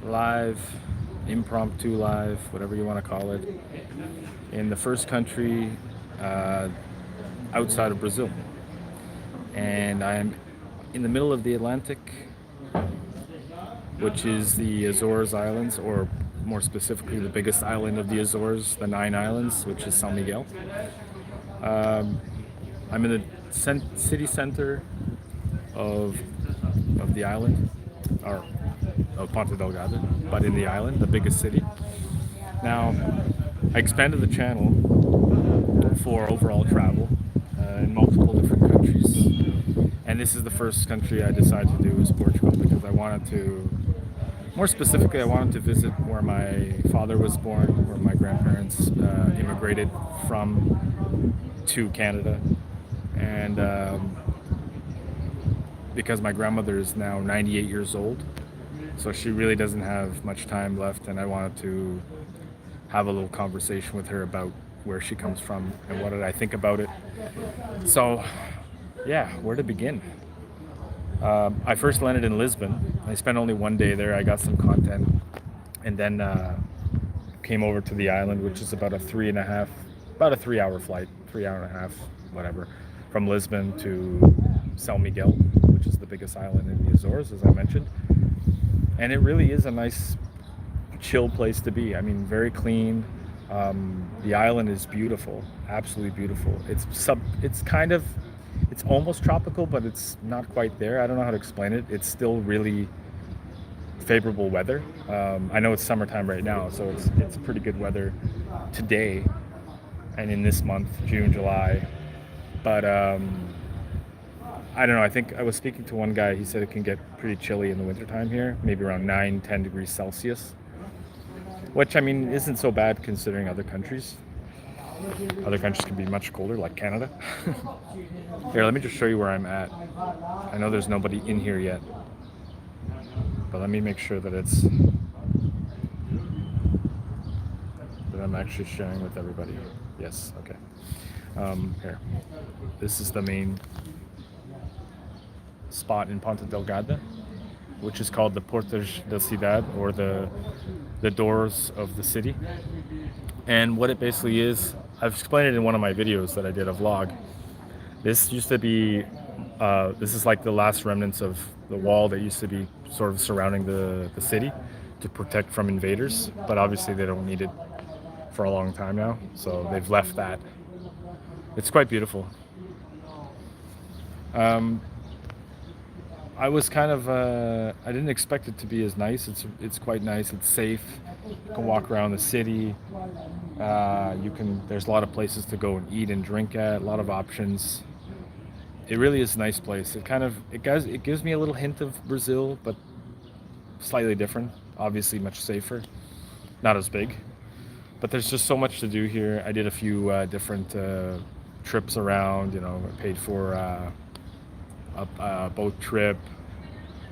live, impromptu live, whatever you want to call it, in the first country uh, outside of Brazil. And I am in the middle of the Atlantic, which is the Azores Islands, or more specifically, the biggest island of the Azores, the 9 islands, which is São Miguel. I'm in the city center of the island, or of Ponta Delgada, but in the island, the biggest city. Now, I expanded the channel for overall travel in multiple different countries, and this is the first country I decided to do is Portugal because I wanted to, more specifically, I wanted to visit where my father was born, where my grandparents immigrated from to Canada, and because my grandmother is now 98 years old, so she really doesn't have much time left, and I wanted to have a little conversation with her about where she comes from and what did I think about it. So, yeah, where to begin? I first landed in Lisbon. I spent only one day there. I got some content, and then came over to the island, which is about a 3-hour flight, 3 hour and a half, whatever, from Lisbon to São Miguel, which is the biggest island in the Azores, as I mentioned. And it really is a nice, chill place to be. I mean, very clean. The island is beautiful, absolutely beautiful. It's almost tropical, but it's not quite there. I don't know how to explain it. It's still really favorable weather. I know it's summertime right now, so it's pretty good weather today and in this month, June, July. But I don't know. I think I was speaking to one guy. He said it can get pretty chilly in the wintertime here, maybe around 9-10 degrees Celsius, which I mean isn't so bad considering other countries. Other countries can be much colder, like Canada. Here, let me just show you where I'm at. I know there's nobody in here yet, but let me make sure that I'm actually sharing with everybody. Yes, okay. Here, this is the main spot in Ponta Delgada, which is called the Portas da Cidade, or the doors of the city. And what it basically is, I've explained it in one of my videos that I did, a vlog. This used to be, this is like the last remnants of the wall that used to be sort of surrounding the city to protect from invaders, but obviously they don't need it for a long time now, so they've left that. It's quite beautiful. I was kind of, I didn't expect it to be as nice. It's quite nice. It's safe. You can walk around the city. There's a lot of places to go and eat and drink at. A lot of options. It really is a nice place. It gives me a little hint of Brazil, but slightly different. Obviously, much safer. Not as big, but there's just so much to do here. I did a few different trips around. I paid for a boat trip.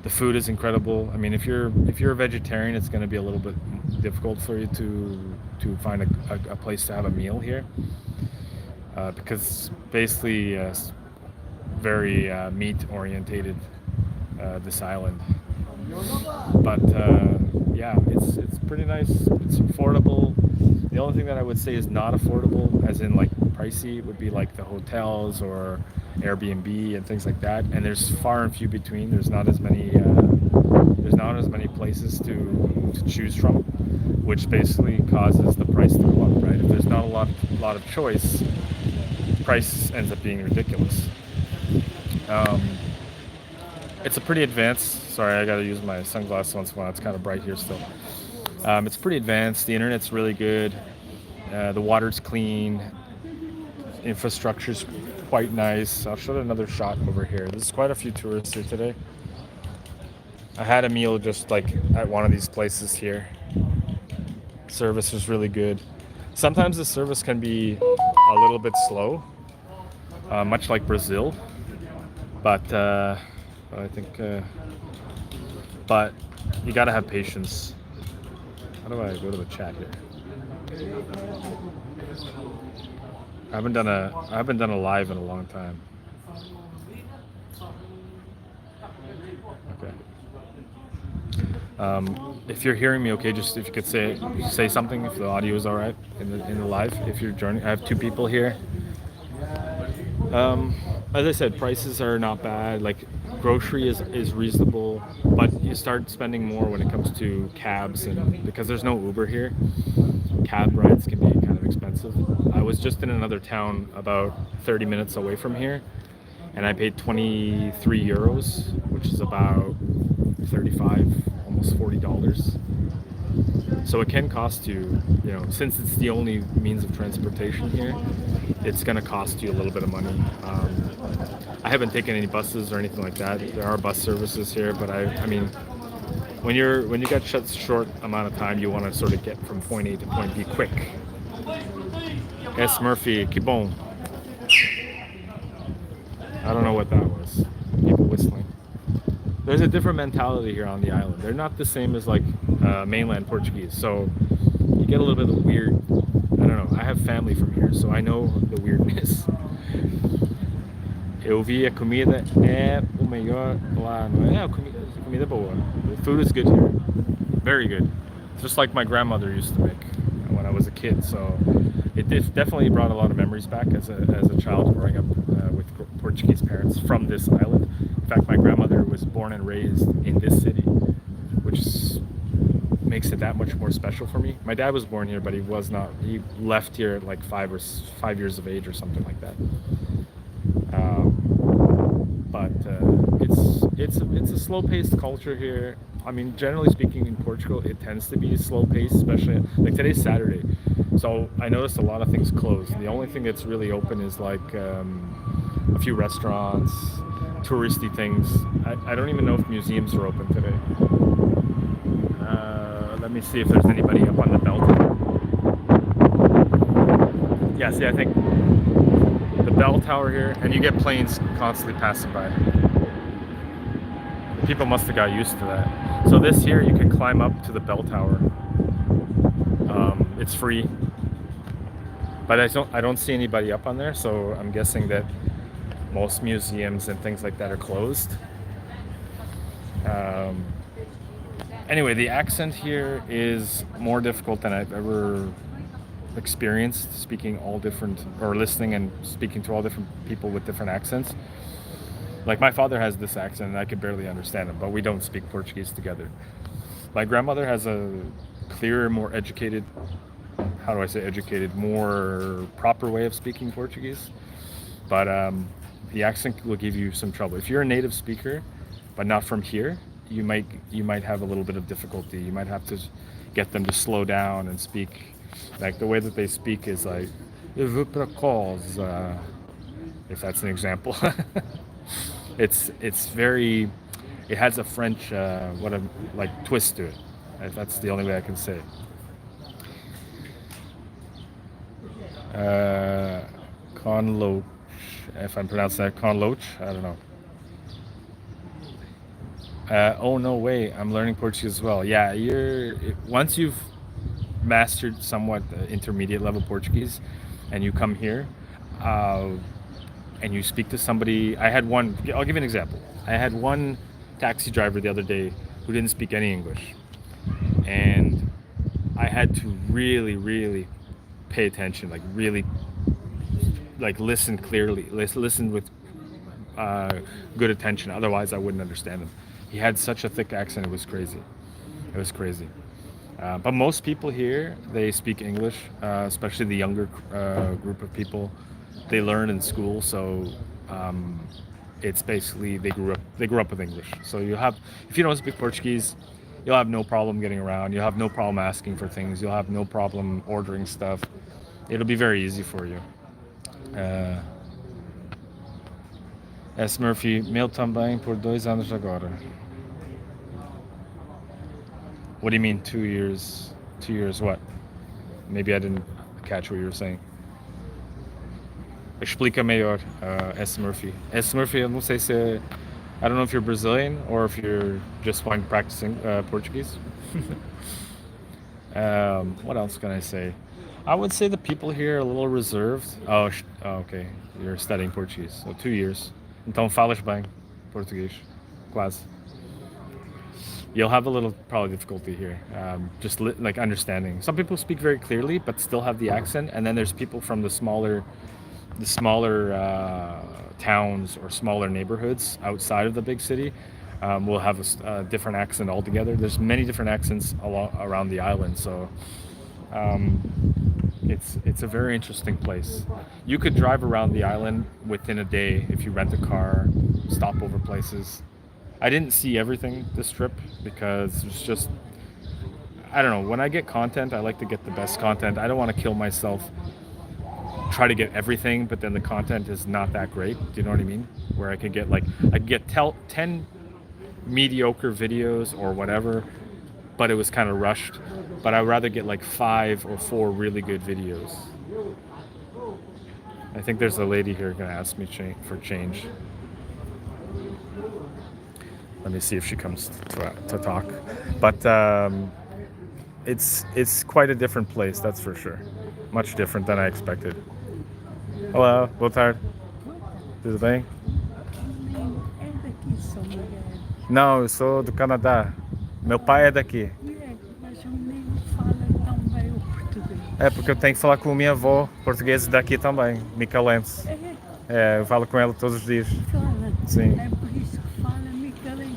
The food is incredible. I mean, if you're a vegetarian, it's going to be a little bit difficult for you to find a place to have a meal here, because basically very meat orientated, this island. But yeah, it's pretty nice. It's affordable. The only thing that I would say is not affordable, as in like pricey, would be like the hotels or Airbnb and things like that. And there's far and few between. There's not as many places to choose from, which basically causes the price to go up, right? If there's not a lot of choice, price ends up being ridiculous. It's a pretty advanced. Sorry, I gotta use my sunglasses once in a while. It's kind of bright here still. It's pretty advanced. The internet's really good. The water's clean. Infrastructure's quite nice. I'll show another shot over here. There's quite a few tourists here today. I had a meal just like at one of these places here. Service was really good. Sometimes the service can be a little bit slow, much like Brazil. But I think, but you gotta have patience. How do I go to the chat here? I haven't done a live in a long time. Okay. If you're hearing me, okay, just if you could say something if the audio is all right in the live. If you're joining, I have two people here. Um, as I said, prices are not bad. Like grocery is reasonable, but you start spending more when it comes to cabs, and because there's no Uber here, cab rides can be kind of expensive. I was just in another town about 30 minutes away from here, and I paid 23 euros, which is about 35, almost $40. So it can cost you, since it's the only means of transportation here, it's going to cost you a little bit of money. I haven't taken any buses or anything like that. There are bus services here, but I mean, when you got such short amount of time, you want to sort of get from point A to point B quick. S. Murphy, que bom. I don't know what that was. People whistling. There's a different mentality here on the island. They're not the same as like mainland Portuguese. So you get a little bit of weird. I don't know. I have family from here, so I know the weirdness. Eu vi a comida é o melhor lá, não é? A comida boa. The food is good here. Very good. Just like my grandmother used to make when I was a kid. So it definitely brought a lot of memories back as a child growing up with Portuguese parents from this island. In fact, my grandmother was born and raised in this city, which makes it that much more special for me. My dad was born here, but he was not. He left here at like 5 years of age or something like that. But it's a slow-paced culture here. I mean, generally speaking, in Portugal, it tends to be slow-paced, especially like today's Saturday. So I noticed a lot of things closed. The only thing that's really open is like a few restaurants, touristy things. I don't even know if museums are open today. Let me see if there's anybody up on the bell tower. Yeah, see, I think the bell tower here, and you get planes constantly passing by. People must have got used to that. So this here, you can climb up to the bell tower. It's free, but I don't see anybody up on there. So I'm guessing that most museums and things like that are closed. Anyway, the accent here is more difficult than I've ever experienced, speaking all different, or listening and speaking to all different people with different accents. Like my father has this accent and I could barely understand him, but we don't speak Portuguese together. My grandmother has a clearer, more educated, how do I say educated, more proper way of speaking Portuguese. But the accent will give you some trouble. If you're a native speaker, but not from here, you might have a little bit of difficulty. You might have to get them to slow down and speak. Like the way that they speak is like, "Eu vou pra casa," if that's an example. It's very, it has a French like twist to it. That's the only way I can say it. Conloach, if I'm pronouncing that, Conloach, I don't know. Oh no way, I'm learning Portuguese as well. Yeah, once you've mastered somewhat intermediate level Portuguese, and you come here, and you speak to somebody. I'll give you an example. I had one taxi driver the other day who didn't speak any English, and I had to really, really pay attention, like really, like listen clearly, listen with good attention. Otherwise, I wouldn't understand him. He had such a thick accent; it was crazy. It was crazy. But most people here, they speak English, especially the younger group of people. They learn in school, so it's basically they grew up with English. So if you don't speak Portuguese, you'll have no problem getting around. You'll have no problem asking for things. You'll have no problem ordering stuff. It'll be very easy for you. S. Murphy, meu também por 2 anos agora. What do you mean 2 years? 2 years what? Maybe I didn't catch what you were saying. Explica melhor, S. Murphy. S. Murphy, eu não sei se... I don't know if you're Brazilian or if you're just fine practicing Portuguese. What else can I say? I would say the people here are a little reserved. Oh, okay. You're studying Portuguese. So 2 years. Então falas bem português. Quase. You'll have a little probably difficulty here, just like understanding. Some people speak very clearly, but still have the accent, and then there's people from the smaller towns or smaller neighborhoods outside of the big city will have a different accent altogether. There's many different accents around the island, so it's a very interesting place. You could drive around the island within a day if you rent a car, stop over places. I didn't see everything this trip because it's just, I don't know, when I get content, I like to get the best content. I don't want to kill myself, try to get everything, but then the content is not that great. Do you know what I mean? Where I could get 10 mediocre videos or whatever, but it was kind of rushed. But I'd rather get like 5 or 4 really good videos. I think there's a lady here gonna ask me for change. Let me see if she comes to talk. But it's quite a different place, that's for sure. Much different than I expected. Olá, boa tarde. Tudo bem? É daqui, São Miguel. Não, eu sou do Canadá. Meu pai é daqui. Mas o menino fala tão bem o português. É porque eu tenho que falar com a minha avó portuguesa daqui também, micalense. É, eu falo com ela todos os dias. Fala. Sim. É por isso que fala micalense.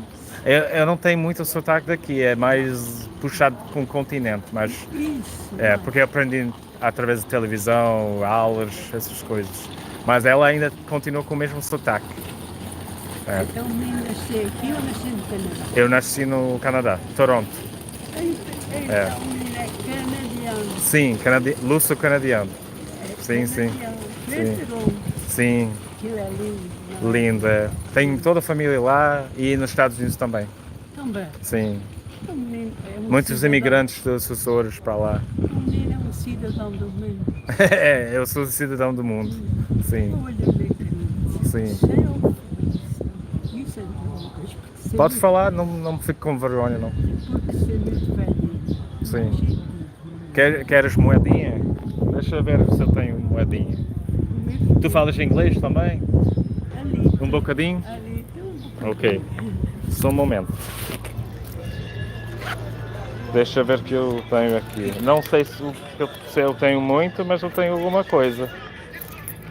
Eu não tenho muito sotaque daqui, é mais puxado com o continente, mas Isso. é porque eu aprendi através de televisão, aulas, essas coisas. Mas ela ainda continua com o mesmo sotaque. É. Então o menino nasceu aqui ou nasceu no Canadá? Eu nasci no Canadá, Toronto. Então o menino é canadiano. Sim, luso-canadiano. Sim, sim. Sim. Sim, Aquilo é lindo. linda. Tenho toda a família lá e nos Estados Unidos também. Também. Sim. O menino é um Muitos cidadão- imigrantes dos Açores para lá. O menino é um cidadão do mundo. É, eu sou cidadão do mundo. Sim, Olha, meu querido. sim. Isso é drogas. porque Pode ser falar, não me fico com vergonha, não. muito- Porque ser muito velhinho. Sim. Queres moedinha? Deixa eu ver se eu tenho moedinha. Tu falas inglês também? Ali. Um bocadinho? Ali. Tudo. Ok. Só um momento. Deixa eu ver o que eu tenho aqui. Não sei se eu tenho muito, mas eu tenho alguma coisa.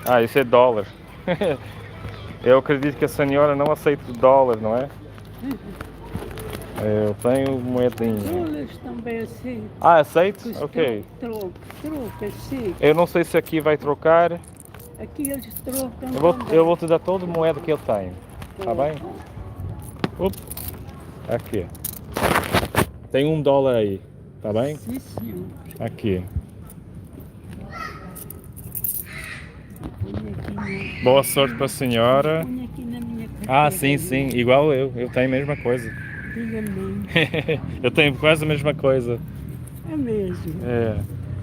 Ah, isso é dólar. Eu acredito que a senhora não aceita dólar, não é? Eu tenho moedinha. Dólares também assim. Ah, aceito? Os Ok. Troco, assim. Eu não sei se aqui vai trocar. Aqui eles trocam. Eu vou te dar toda a moeda que eu tenho. Tá bem? Up. Aqui. Tem $1 aí. Tá bem? Sim, senhor. Aqui. Põe aqui Boa sorte para a senhora. Põe aqui na minha carteira. Ah, sim, sim. Igual eu. Eu tenho a mesma coisa. Diga-me. Eu tenho quase a mesma coisa. É mesmo. É.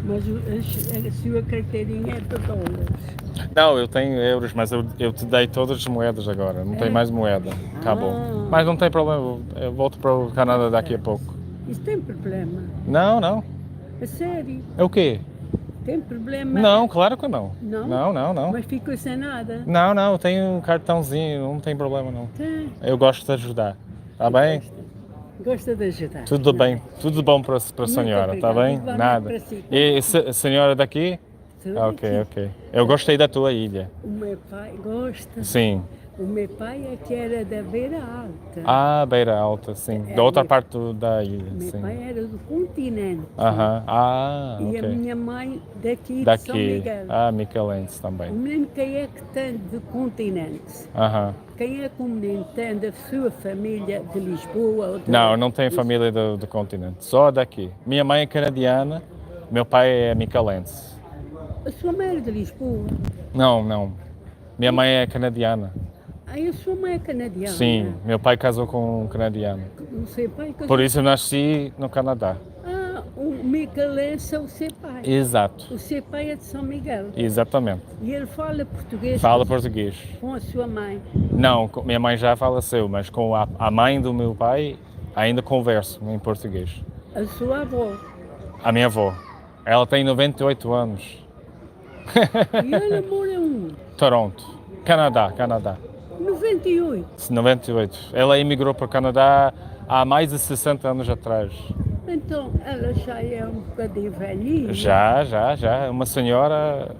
Mas a sua carteirinha é de dólares. Não, eu tenho euros, mas eu te dei todas as moedas agora. Não tem mais moeda. Acabou. Ah. Mas não tem problema. Eu volto para o Canadá daqui a pouco. Isso tem problema? Não. A sério? É o quê? Tem problema? Não, claro que não. Não? Não. Mas ficou sem nada? Não, eu tenho um cartãozinho, não tem problema não. Tem. Eu gosto de ajudar. Tá bem? Gosta de ajudar? Tudo bem. Tudo bom para a Muito senhora, tá obrigada. bem? Igualmente Nada. para si. E a senhora daqui? Tudo Ok. aqui. Eu gostei da tua ilha. O meu pai gosta. Sim. O meu pai é que era da Beira Alta. Ah, Beira Alta, sim. Da outra parte da ilha, O meu sim. pai era do continente. Aham. Ah, E a ok. minha mãe daqui de São Daqui. Miguel. Ah, micalense O também. menino quem é que tem do continente? Aham. Quem é que o menino tem da sua família de Lisboa? Ou de... Não tenho família do continente. Só daqui. Minha mãe é canadiana, meu pai é micalense. A sua mãe era de Lisboa? Não. Minha mãe é canadiana. Aí a sua mãe é canadiana? Sim, meu pai casou com um canadiano. O seu pai casou... Por isso eu nasci no Canadá. Ah, o micalense é o seu pai. Exato, O seu pai é de São Miguel. exatamente. E ele fala português Fala português. com a sua mãe. Não, minha mãe já faleceu, mas com a mãe do meu pai ainda converso em português. A sua avó. A minha avó, ela tem 98 anos. E ela mora onde? Toronto, Canadá. 98. 98. Ela emigrou para o Canadá há mais de 60 anos atrás. Então, ela já é um bocadinho velhinha. Já. Uma senhora.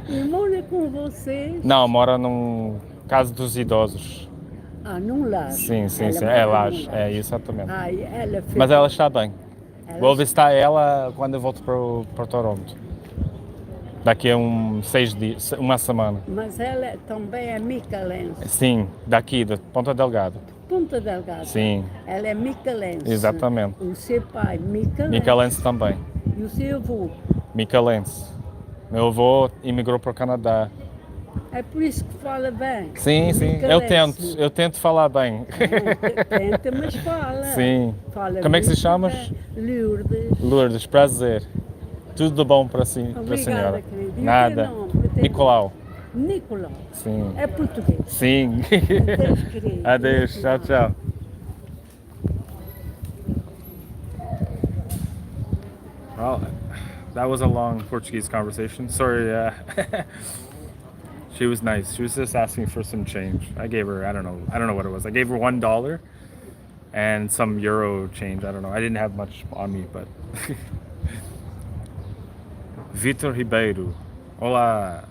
E mora com vocês? Não, mora num casa dos idosos. Ah, num lar. Sim. Ela É mora lá, num lar. é exatamente. Ah, e ela fez... Mas ela está bem. ela Vou visitar ela quando eu volto para Toronto. Daqui a 6 dias, uma semana. Mas ela também é micalense. Sim, daqui, da Ponta Delgada. Ponta Delgada. Sim. Ela é micalense. Exatamente. O seu pai, micalense. Micalense também. E o seu avô? Micalense. Meu avô imigrou para o Canadá. É por isso que fala bem. Sim. Micalense. Eu tento falar bem. Tenta, mas fala. Sim. Fala Como é que se muito chamas? bem. Lourdes. Lourdes, prazer. Tudo de bom para a Obrigada, senhora. querido. E o Nada. teu nome? O teu Nicolau. nome? Nicolau. Sim. É português. Sim. Adeus, querido. Adeus. Tchau. Well, that was a long Portuguese conversation. Sorry, she was nice. She was just asking for some change. I gave her, I don't know what it was. I gave her $1 and some euro change. I don't know. I didn't have much on me, but Vitor Ribeiro. Hola.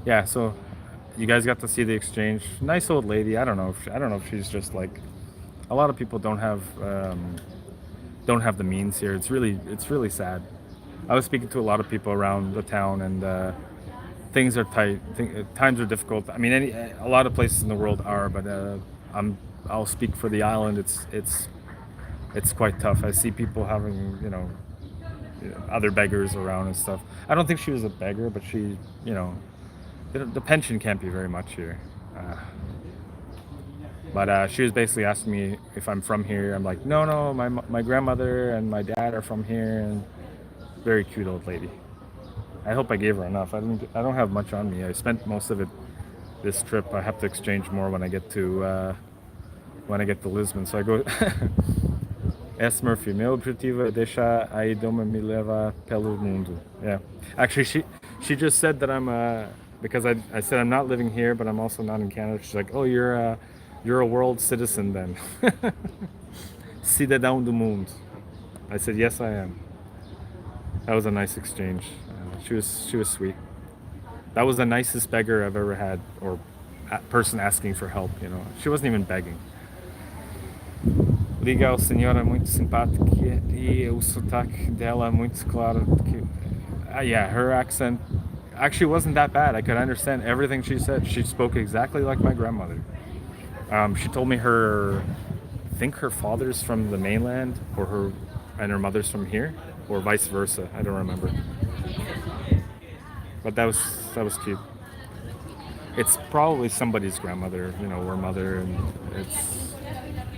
Yeah, so you guys got to see the exchange. Nice old lady. I don't know if she's just like a lot of people don't have the means here. It's really sad. I was speaking to a lot of people around the town, and things are tight. Times are difficult. I mean, a lot of places in the world are, but I'll speak for the island. It's quite tough. I see people having other beggars around and stuff. I don't think she was a beggar, but she the pension can't be very much here. But she was basically asking me if I'm from here. I'm like, no, my grandmother and my dad are from here, and very cute old lady. I hope I gave her enough. I don't have much on me. I spent most of it this trip. I have to exchange more when I get to Lisbon. So I go. S. Murphy, meu objetivo é deixar a idioma me levar pelo mundo. Yeah, actually, she just said that I'm because I said I'm not living here, but I'm also not in Canada. She's like, oh, you're a world citizen then. Cidadão do mundo. I said, yes, I am. That was a nice exchange. She was sweet. That was the nicest beggar I've ever had, or person asking for help. She wasn't even begging. Legal, senhora, muito simpática, e o sotaque dela muito claro. Yeah, her accent actually wasn't that bad. I could understand everything she said. She spoke exactly like my grandmother. She told me I think her father's from the mainland, and her mother's from here, or vice versa. I don't remember. But that was cute. It's probably somebody's grandmother, or mother, and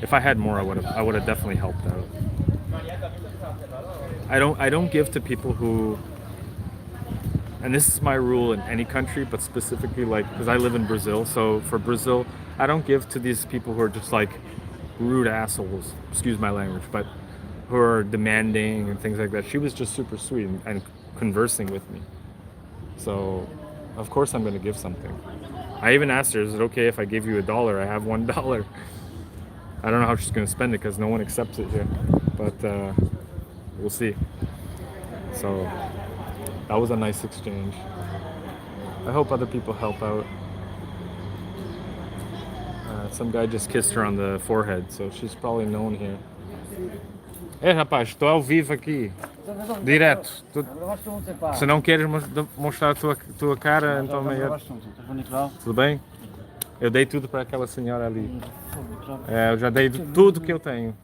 if I had more, I would have definitely helped out. I don't give to people who, and this is my rule in any country, but specifically because I live in Brazil, so for Brazil, I don't give to these people who are just like rude assholes, excuse my language, but who are demanding and things like that. She was just super sweet and conversing with me. So, of course I'm going to give something. I even asked her, is it okay if I give you $1? I have $1. I don't know how she's going to spend it because no one accepts it here, but we'll see. So that was a nice exchange. I hope other people help out. Some guy just kissed her on the forehead, so she's probably known here. Rapaz, estou ao vivo aqui, direto. Se não queres mostrar a tua cara, então melhor. Tudo bem? Eu dei tudo para aquela senhora ali. Eu já dei tudo que eu tenho.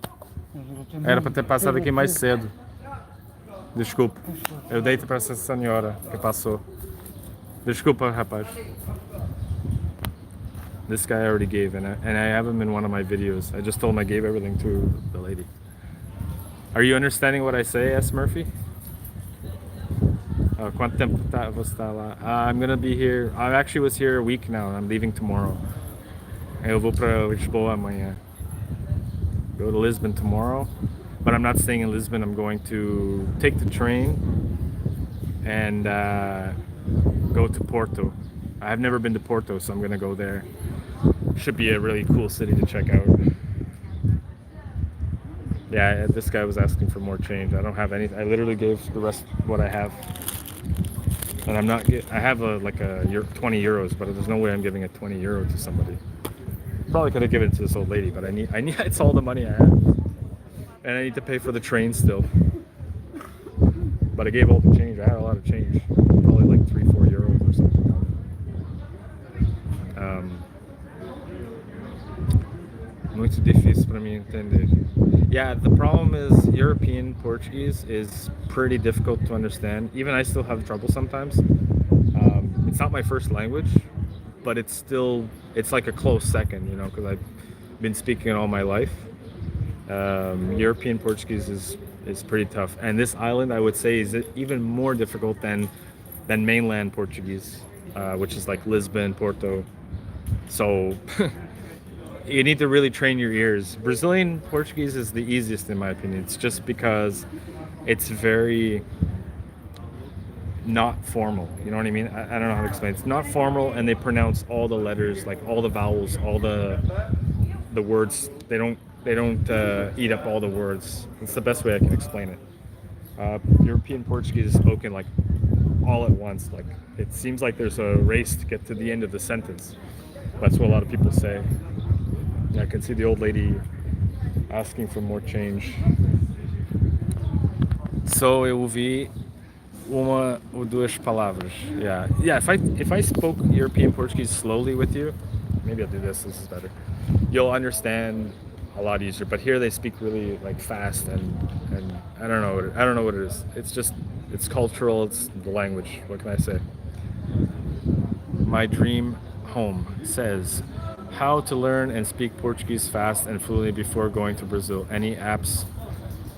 Era para ter passado aqui mais cedo. Desculpa. Eu dei para essa senhora que passou. Desculpa, rapaz. This guy already gave, and I have him in one of my videos. I just told him I gave everything to the lady. Are you understanding what I say, S. Murphy? Quanto tempo você está lá? I'm gonna be here. I actually was here a week now, and I'm leaving tomorrow. Eu vou para Lisboa amanhã. Go to Lisbon tomorrow, but I'm not staying in Lisbon. I'm going to take the train and go to Porto. I've never been to Porto, so I'm gonna go there. Should be a really cool city to check out. Yeah, this guy was asking for more change. I don't have any. I literally gave the rest what I have, and I'm not. I have a 20 euros, but there's no way I'm giving a 20 euro to somebody. Probably could have given it to this old lady, but I need. It's all the money I have, and I need to pay for the train still. But I gave all the change. I had a lot of change, probably like 3-4 euros or something. Muito difícil para mim entender. Yeah, the problem is European Portuguese is pretty difficult to understand. Even I still have trouble sometimes. It's not my first language, but it's like a close second, you know, because I've been speaking it all my life. European Portuguese is pretty tough, and this island I would say is even more difficult than mainland Portuguese, which is like Lisbon, Porto. So you need to really train your ears. Brazilian Portuguese is the easiest in my opinion. It's just because it's very not formal. You know what I mean? I don't know how to explain. It's not formal, and they pronounce all the letters, like all the vowels, all the words. They don't eat up all the words. It's the best way I can explain it. European Portuguese is spoken like all at once. Like it seems like there's a race to get to the end of the sentence. That's what a lot of people say. I can see the old lady asking for more change. So eu ouvi uma ou duas palavras. Yeah. If I spoke European Portuguese slowly with you, maybe I'll do this. This is better. You'll understand a lot easier. But here they speak really like fast, and I don't know what it is. It's cultural. It's the language. What can I say? My dream home says how to learn and speak Portuguese fast and fluently before going to Brazil. Any apps?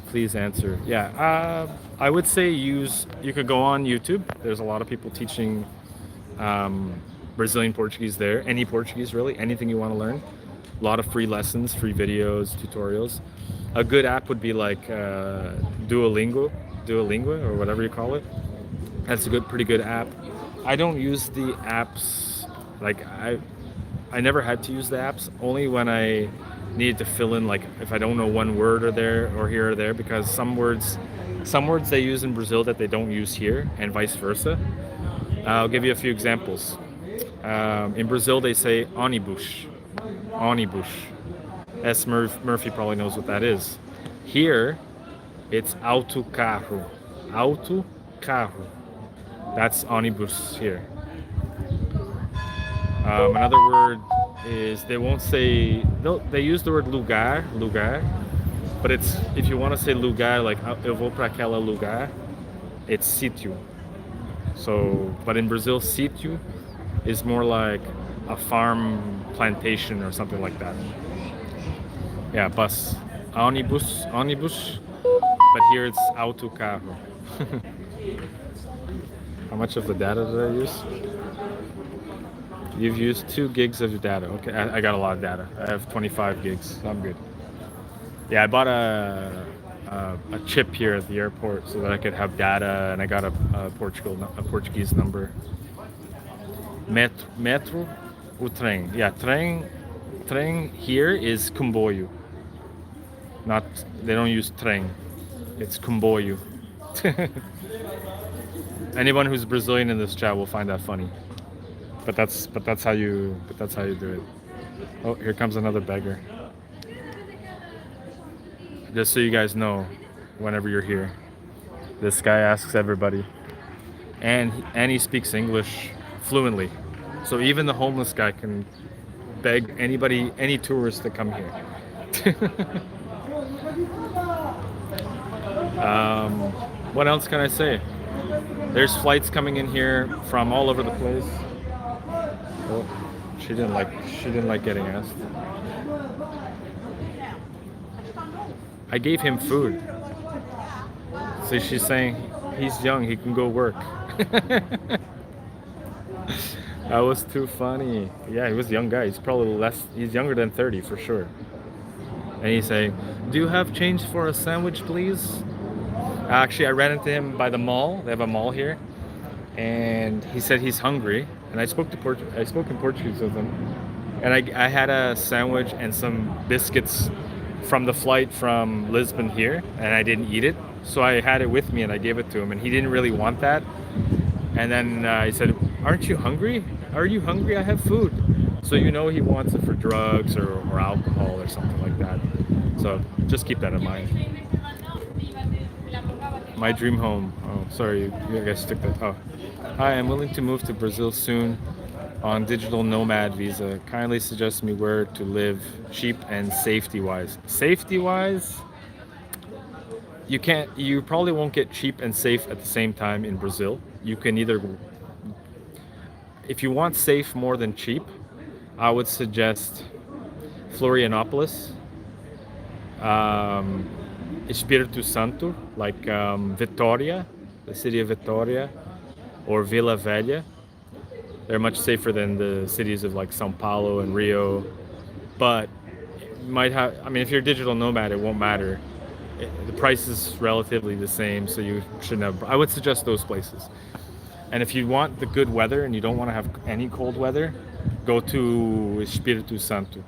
Please answer. Yeah, I would say you could go on YouTube. There's a lot of people teaching Brazilian Portuguese there. Any Portuguese really, anything you want to learn. A lot of free lessons, free videos, tutorials. A good app would be like Duolingo or whatever you call it. That's a pretty good app. I don't use the apps. Like I never had to use the apps, only when I needed to fill in, like if I don't know one word or there or here or there, because some words they use in Brazil that they don't use here, and vice versa. I'll give you a few examples. In Brazil they say ônibus. Murphy probably knows what that is. Here it's autocarro. That's ônibus here. Another word is they won't say, they use the word lugar, but it's, if you want to say lugar, like eu vou para aquela lugar, it's sítio. So, but in Brazil, sítio is more like a farm plantation or something like that. Yeah, bus, ônibus, but here it's autocarro. How much of the data did I use? You've used 2 gigs of your data. Okay, I got a lot of data. I have 25 gigs, so I'm good. Yeah, I bought a chip here at the airport so that I could have data, and I got a Portuguese number. Metro, o trem. Yeah, trem here is comboio. Not, they don't use trem. It's comboio. Anyone who's Brazilian in this chat will find that funny. But that's how you do it. Oh, here comes another beggar. Just so you guys know, whenever you're here, this guy asks everybody, and he speaks English fluently. So even the homeless guy can beg any tourist to come here. What else can I say? There's flights coming in here from all over the place. Oh, she didn't like getting asked. I gave him food. So she's saying he's young, he can go work. That was too funny. Yeah, he was a young guy. He's younger than 30 for sure. And he's saying, "Do you have change for a sandwich, please?" Actually, I ran into him by the mall. They have a mall here. And he said he's hungry. And I spoke in Portuguese with him, and I had a sandwich and some biscuits from the flight from Lisbon here, and I didn't eat it. So I had it with me and I gave it to him, and he didn't really want that. And then he said, "Aren't you hungry? Are you hungry? I have food." So you know he wants it for drugs or alcohol or something like that. So just keep that in mind. My dream home. Oh, sorry, you guys took that. Oh, hi, I'm willing to move to Brazil soon on digital nomad visa. Kindly suggest me where to live, cheap and safety wise. Safety wise, you can't. You probably won't get cheap and safe at the same time in Brazil. You can either, if you want safe more than cheap, I would suggest Florianopolis, Espírito Santo, like Vitória, the city of Vitória, or Vila Velha. They're much safer than the cities of like São Paulo and Rio, but you might have. I mean, if you're a digital nomad, it won't matter. The price is relatively the same, so you shouldn't have. I would suggest those places. And if you want the good weather and you don't want to have any cold weather, go to Espírito Santo.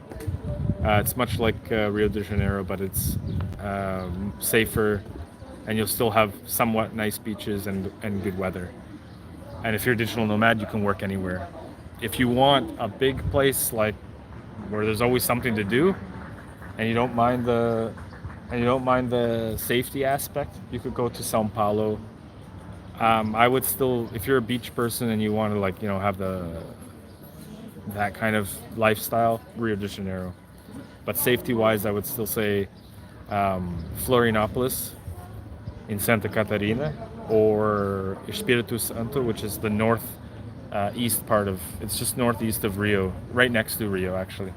It's much like Rio de Janeiro, but it's safer, and you'll still have somewhat nice beaches and good weather. And if you're a digital nomad, you can work anywhere. If you want a big place like where there's always something to do, and you don't mind the safety aspect, you could go to São Paulo. I would still, if you're a beach person and you want to like have that kind of lifestyle, Rio de Janeiro. But safety-wise, I would still say Florianopolis in Santa Catarina, or Espírito Santo, which is the north east part of. It's just northeast of Rio, right next to Rio, actually.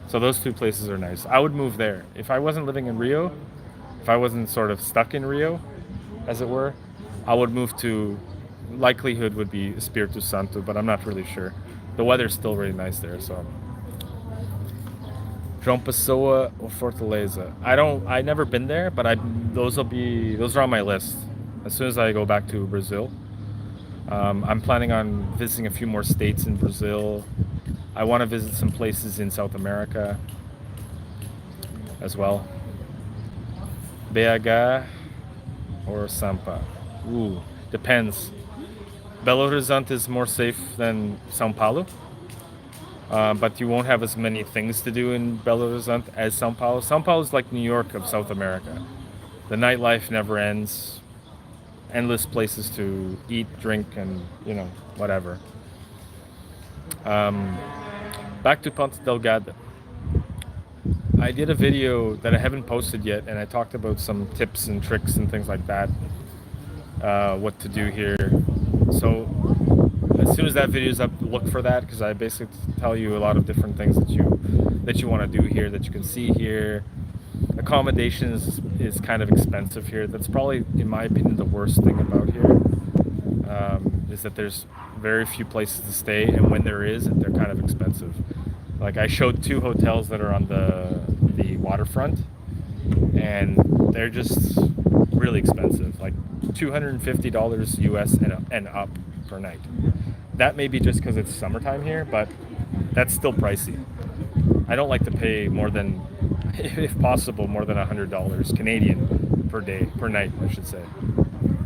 So those two places are nice. I would move there if I wasn't living in Rio. If I wasn't sort of stuck in Rio, as it were, I would move to. Likelihood would be Espírito Santo, but I'm not really sure. The weather's still really nice there, so. João Pessoa or Fortaleza. I never been there, but those are on my list as soon as I go back to Brazil. I'm planning on visiting a few more states in Brazil. I want to visit some places in South America as well. BH or Sampa. Ooh, depends. Belo Horizonte is more safe than São Paulo. But you won't have as many things to do in Belo Horizonte as São Paulo. São Paulo is like New York of South America. The nightlife never ends. Endless places to eat, drink, and whatever. Back to Ponta Delgada. I did a video that I haven't posted yet, and I talked about some tips and tricks and things like that. What to do here. So as soon as that video is up, look for that, because I basically tell you a lot of different things that you want to do here, that you can see here. Accommodation is kind of expensive here. That's probably, in my opinion, the worst thing about here, is that there's very few places to stay, and when there is, they're kind of expensive. Like I showed 2 hotels that are on the waterfront, and they're just really expensive, like $250 US and up per night. That may be just because it's summertime here, but that's still pricey. I don't like to pay more than, if possible, more than $100 Canadian per night, I should say.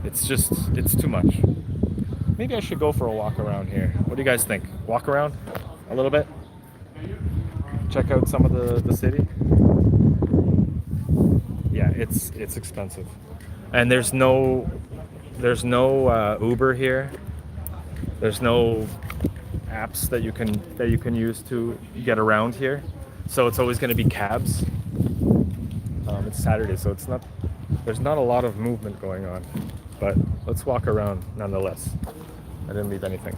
It's too much. Maybe I should go for a walk around here. What do you guys think? Walk around a little bit? Check out some of the city? Yeah, it's expensive. And there's no Uber here. There's no apps that you can use to get around here, so it's always going to be cabs. It's Saturday, so there's not a lot of movement going on, but let's walk around nonetheless. I didn't leave anything.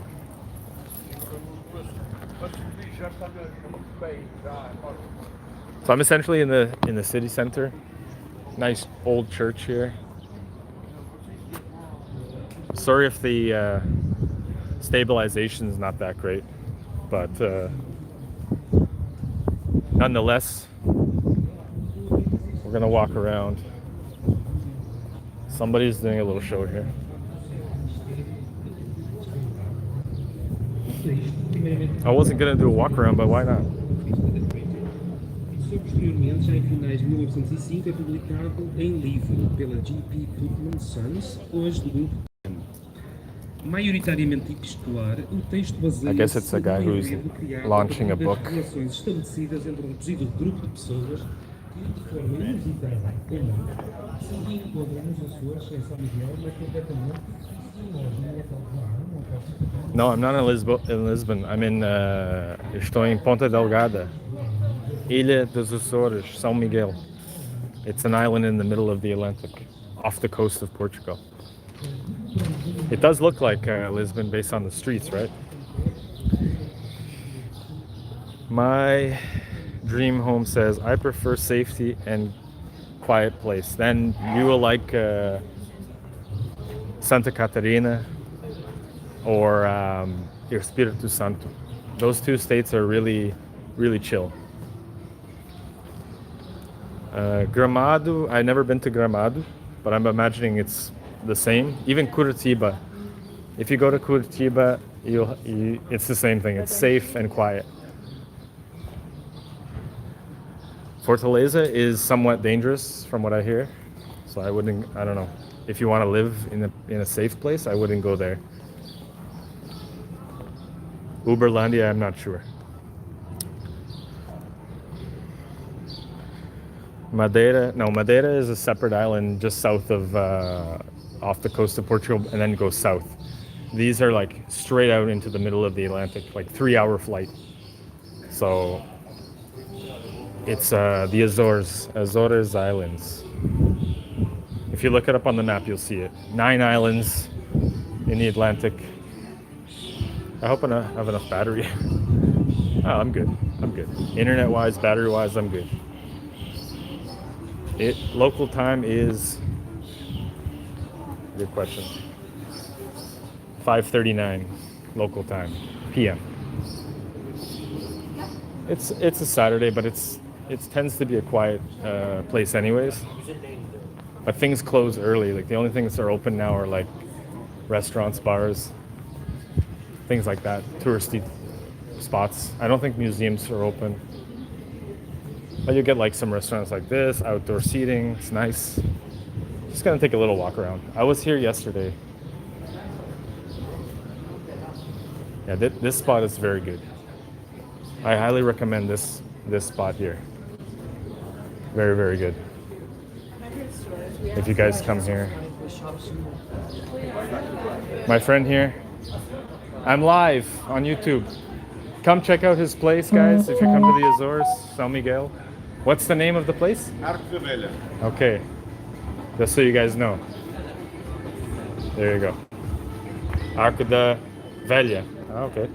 So I'm essentially in the city center. Nice old church here. Sorry if the stabilization is not that great, but nonetheless, we're gonna walk around. Somebody's doing a little show here. I wasn't gonna do a walk around, but why not? Só posteriormente, já em finais de 1905, é publicado em livro pela G.P. Putnam Sons, hoje do grupo. Maioritariamente epistolar, o texto I guess it's baseia-se a guy no who's enredo criado launching a a partir das book. relações estabelecidas entre um reduzido grupo de pessoas que, de forma inusitada ou não, se encontram nos Açores, em São Miguel, mas completamente isoladamente no local de Barão, ou qualquer. No, I'm not in Lisbon. I'm in. Estou em Ponta Delgada, Ilha dos Azores, São Miguel. It's an island in the middle of the Atlantic, off the coast of Portugal. It does look like Lisbon based on the streets, right? My dream home says, I prefer safety and quiet place. Then you will like Santa Catarina or Espírito Santo. Those two states are really, really chill. Gramado, I've never been to Gramado, but I'm imagining it's the same. Even Curitiba. If you go to Curitiba, it's the same thing. It's safe and quiet. Fortaleza is somewhat dangerous from what I hear. So I don't know. If you want to live in a safe place, I wouldn't go there. Uberlandia, I'm not sure. Madeira is a separate island just south of, off the coast of Portugal, and then goes south. These are like straight out into the middle of the Atlantic, like 3-hour flight. So it's the Azores Islands. If you look it up on the map, you'll see it. 9 islands in the Atlantic. I hope I have enough battery. Oh, I'm good. Internet-wise, battery-wise, I'm good. Local time is, good question, 5:39 local time, PM. It's a Saturday, but it tends to be a quiet place anyways. But things close early. Like the only things that are open now are like restaurants, bars, things like that, touristy spots. I don't think museums are open. But you get like some restaurants like this, outdoor seating, it's nice. Just gonna take a little walk around. I was here yesterday. Yeah, this spot is very good. I highly recommend this spot here. Very, very good. If you guys come here. My friend here, I'm live on YouTube. Come check out his place, guys, if you come to the Azores, São Miguel. What's the name of the place? Arco da Velha. Okay, just so you guys know. There you go. Arco da Velha. Okay.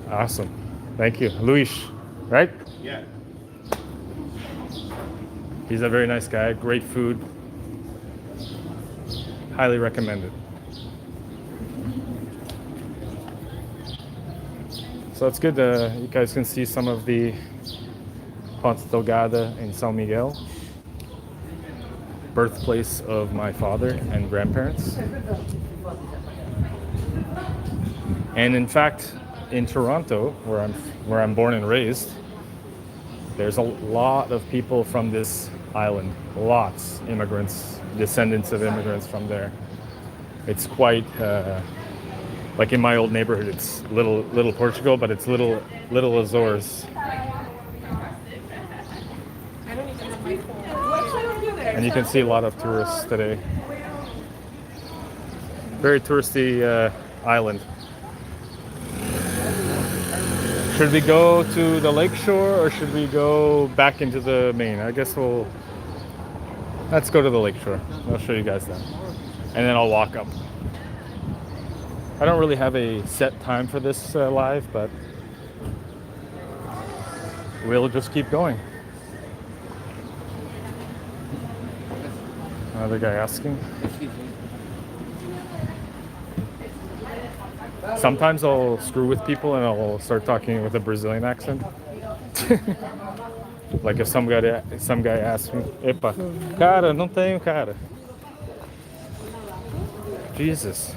Awesome. Thank you. Luis, right? Yeah. He's a very nice guy. Great food. Highly recommend it. So it's good. You guys can see some of the Ponta Delgada in São Miguel, birthplace of my father and grandparents. And in fact, in Toronto, where I'm born and raised, there's a lot of people from this island. Lots, immigrants, descendants of immigrants from there. It's quite like in my old neighborhood. It's little Portugal, but it's little Azores. And you can see a lot of tourists today. Very touristy island. Should we go to the lakeshore or should we go back into the main? I guess let's go to the lakeshore. I'll show you guys that. And then I'll walk up. I don't really have a set time for this live, but we'll just keep going. Another guy asking. Sometimes I'll screw with people and I'll start talking with a Brazilian accent. Like if some guy asks me, "Epa, cara, não tenho cara." Jesus.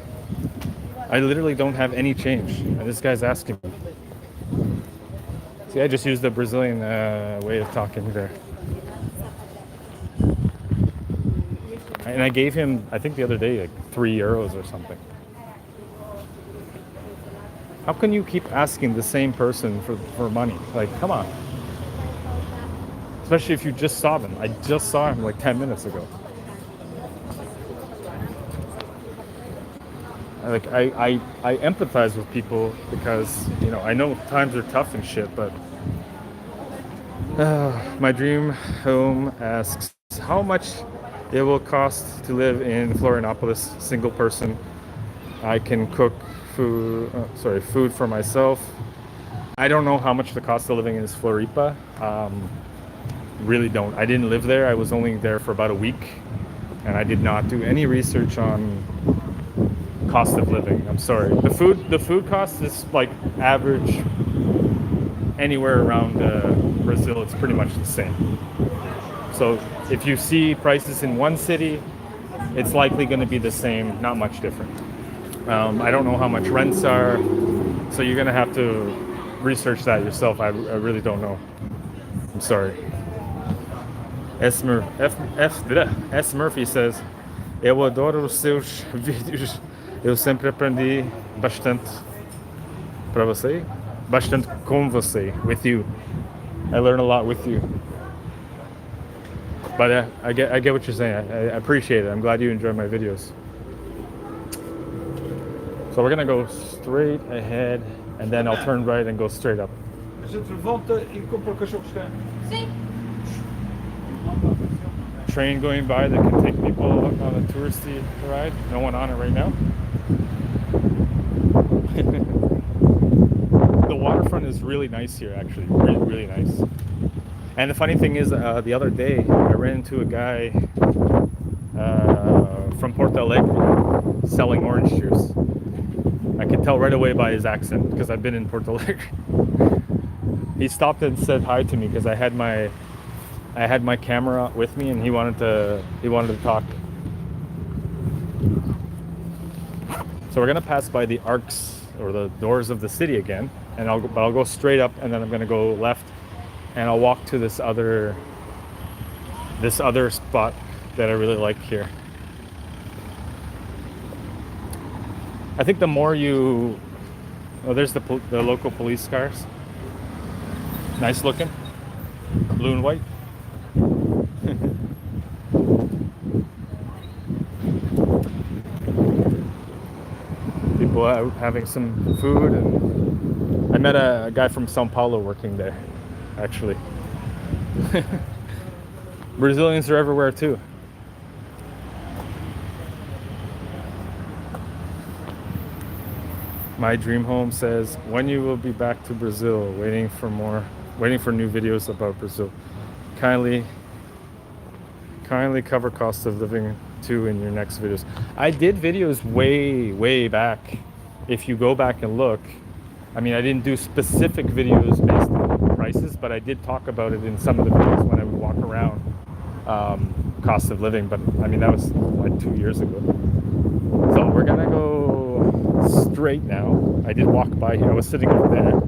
I literally don't have any change. And this guy's asking me. See, I just used the Brazilian way of talking there. And I gave him, I think the other day, like €3 or something. How can you keep asking the same person for money? Like, come on. Especially if you just saw them. I just saw him like 10 minutes ago. Like, I empathize with people because, you know, I know times are tough and shit, but my dream home asks how much it will cost to live in Florianopolis, single person. I can cook food for myself. I don't know how much the cost of living is Floripa. Really don't. I didn't live there. I was only there for about a week, and I did not do any research on cost of living. I'm sorry. The food cost is like average anywhere around Brazil. It's pretty much the same. So if you see prices in one city, it's likely going to be the same, not much different. I don't know how much rents are, so you're going to have to research that yourself. I really don't know. I'm sorry. S. Murphy says, eu adoro os seus vídeos. Eu sempre aprendi bastante para você, bastante com você, with you. I learn a lot with you. But I get what you're saying. I appreciate it. I'm glad you enjoy my videos. So we're gonna go straight ahead, and then I'll turn right and go straight up. A gente levanta e compra o cachorro quente. Sim. Train going by that can take people on a touristy ride. No one on it right now. The waterfront is really nice here, actually. Really, really nice. And the funny thing is, the other day I ran into a guy from Porto Alegre selling orange juice. I could tell right away by his accent because I've been in Porto Alegre. He stopped and said hi to me because I had my camera with me, and he wanted to talk. So we're gonna pass by the arcs or the doors of the city again, and I'll go straight up, and then I'm gonna go left, and I'll walk to this other spot that I really like here. I think the more you, there's the local police cars. Nice looking, blue and white. People out having some food, and I met a guy from Sao Paulo working there, actually. Brazilians are everywhere too. My dream home says, when you will be back to Brazil, waiting for new videos about Brazil. Kindly cover cost of living too in your next videos. I did videos way back. If you go back and look, I mean, I didn't do specific videos based on prices, but I did talk about it in some of the videos when I would walk around cost of living. But I mean, that was like 2 years ago. So we're gonna go straight now. I did walk by here. I was sitting over there,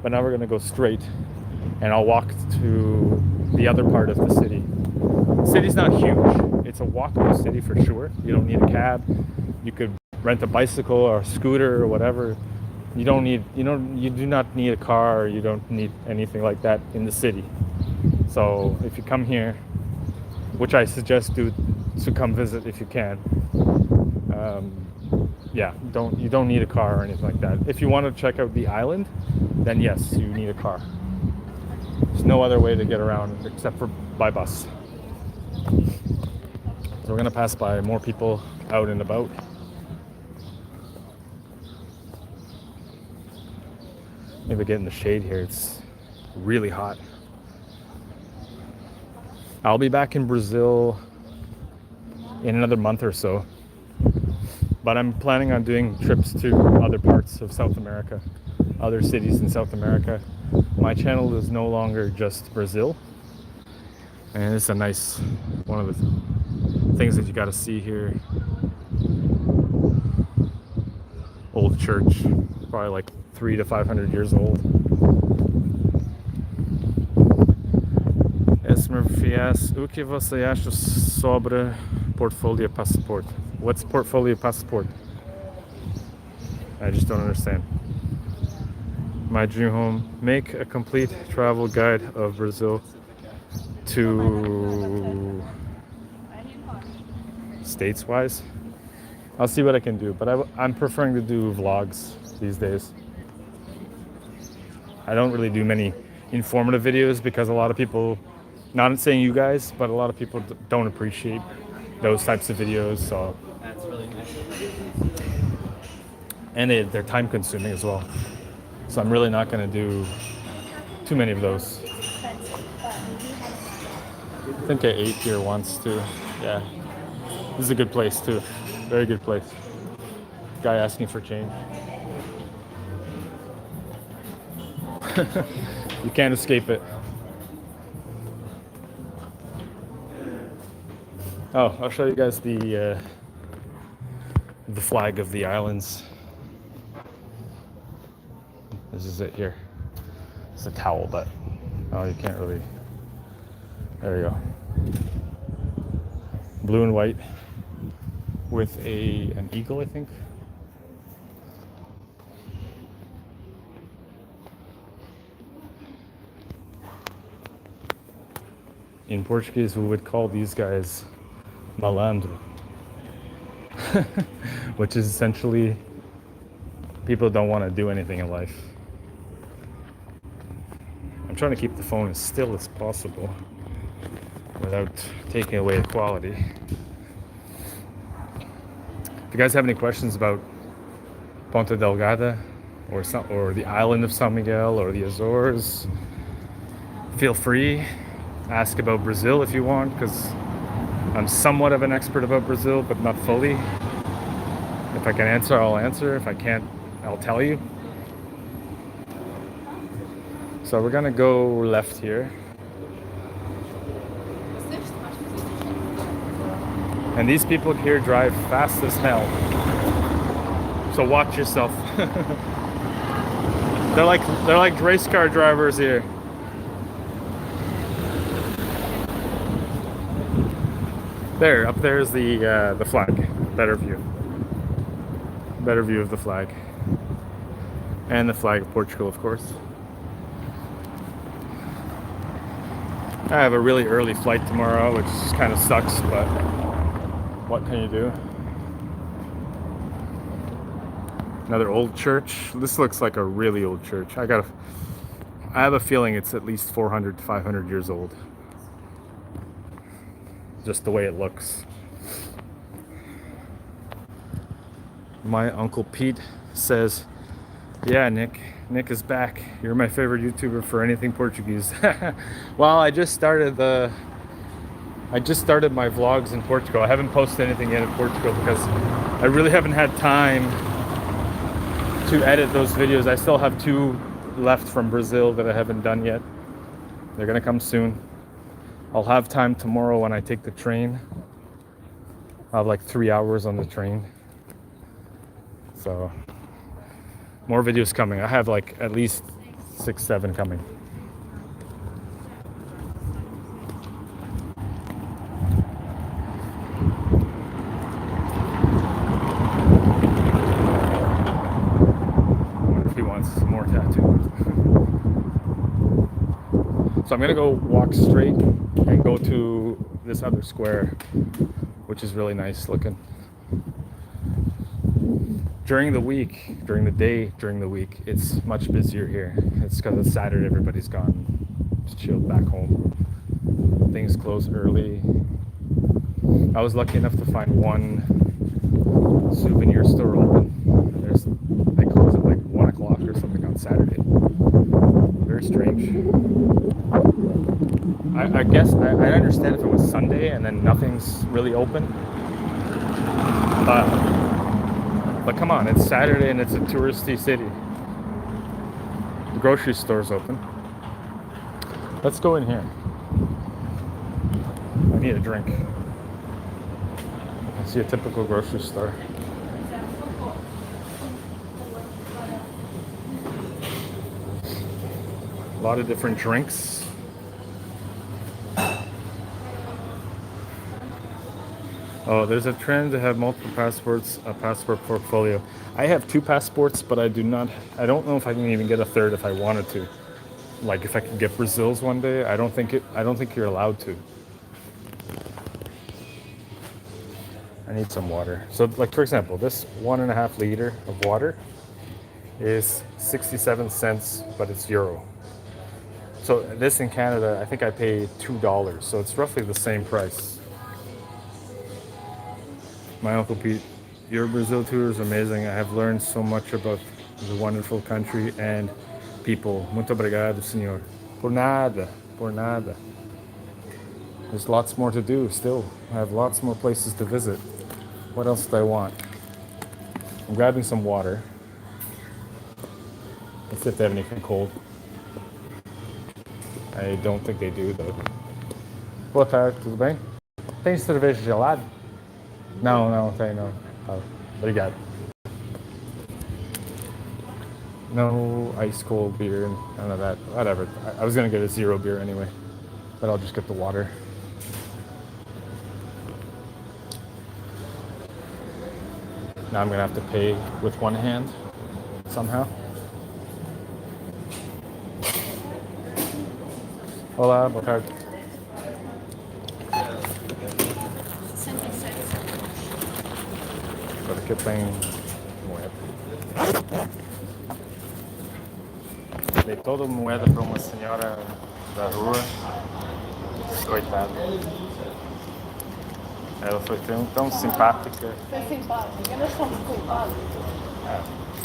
but now we're gonna go straight, and I'll walk to the other part of the city. The city's not huge. It's a walkable city for sure. You don't need a cab. You could rent a bicycle or a scooter or whatever. You do not need a car, or you don't need anything like that in the city. So if you come here, which I suggest to come visit if you can, yeah, you don't need a car or anything like that. If you want to check out the island, then yes, you need a car. There's no other way to get around except for by bus. So we're gonna pass by more people out and about. Maybe get in the shade here. It's really hot. I'll be back in Brazil in another month or so, but I'm planning on doing trips to other parts of South America, other cities in South America. My channel is no longer just Brazil, and it's a nice one of the things that you got to see here. Old church, probably like 300 to 500 years old. Murphy asks, o que você acha sobre portfolio passport? What's portfolio passport? I just don't understand. My dream home. Make a complete travel guide of Brazil to states wise. I'll see what I can do, but I'm preferring to do vlogs these days. I don't really do many informative videos because a lot of people, not saying you guys, but a lot of people don't appreciate those types of videos. So, and they're time consuming as well. So I'm really not going to do too many of those. I think I ate here once too. Yeah, this is a good place too. Very good place. Guy asking for change. You can't escape it. Oh, I'll show you guys the flag of the islands. This is it here. It's a towel, but oh, you can't really. There you go. Blue and white with an eagle, I think. In Portuguese, we would call these guys malandro, which is essentially people don't want to do anything in life. I'm trying to keep the phone as still as possible without taking away the quality. If you guys have any questions about Ponta Delgada or the island of San Miguel or the Azores, feel free. Ask about Brazil if you want, because I'm somewhat of an expert about Brazil, but not fully. If I can answer, I'll answer. If I can't, I'll tell you. So we're gonna go left here. And these people here drive fast as hell. So watch yourself. They're like race car drivers here. There, up there is the flag. Better view of the flag, and the flag of Portugal, of course. I have a really early flight tomorrow, which kind of sucks, but what can you do? Another old church. This looks like a really old church. I have a feeling it's at least 400 to 500 years old. Just the way it looks. My Uncle Pete says, yeah, Nick is back. You're my favorite YouTuber for anything Portuguese. Well, I just started my vlogs in Portugal. I haven't posted anything yet in Portugal because I really haven't had time to edit those videos. I still have 2 left from Brazil that I haven't done yet. They're gonna come soon. I'll have time tomorrow when I take the train. I have like 3 hours on the train. So more videos coming. I have like at least 6, 7 coming. I wonder if he wants some more tattoo. So I'm gonna go walk straight and go to this other square, which is really nice looking. During the week, during the week, it's much busier here. It's because it's Saturday, everybody's gone. It's chilled back home. Things close early. I was lucky enough to find one souvenir store open. They close at like 1 o'clock or something on Saturday. Very strange. I guess I understand if it was Sunday and then nothing's really open. But come on, it's Saturday and it's a touristy city. The grocery store's open. Let's go in here. I need a drink. I see a typical grocery store. A lot of different drinks. Oh, there's a trend to have multiple passports, a passport portfolio. I have 2 passports, but I don't know if I can even get a third if I wanted to. Like if I could get Brazil's one day, I don't think you're allowed to. I need some water. So like for example, this 1.5 liter of water is 67 cents, but it's euro. So this in Canada, I think I pay $2. So it's roughly the same price. My Uncle Pete, your Brazil tour is amazing. I have learned so much about the wonderful country and people. Muito obrigado, senhor. Por nada, por nada. There's lots more to do still. I have lots more places to visit. What else do I want? I'm grabbing some water. Let's see if they have anything cold. I don't think they do, though. Boa tarde, tudo bem? Tem cerveja gelada? Não, não tem, não. Oh, obrigado. No ice cold beer, none of that. Whatever. I was gonna get a 0 beer anyway, but I'll just get the water. Now I'm gonna have to pay with one hand somehow. Olá, boa tarde. Agora aqui tem moeda. Dei toda a moeda para uma senhora da rua. Coitada. Ela foi tão simpática. Foi simpática, nós somos culpados.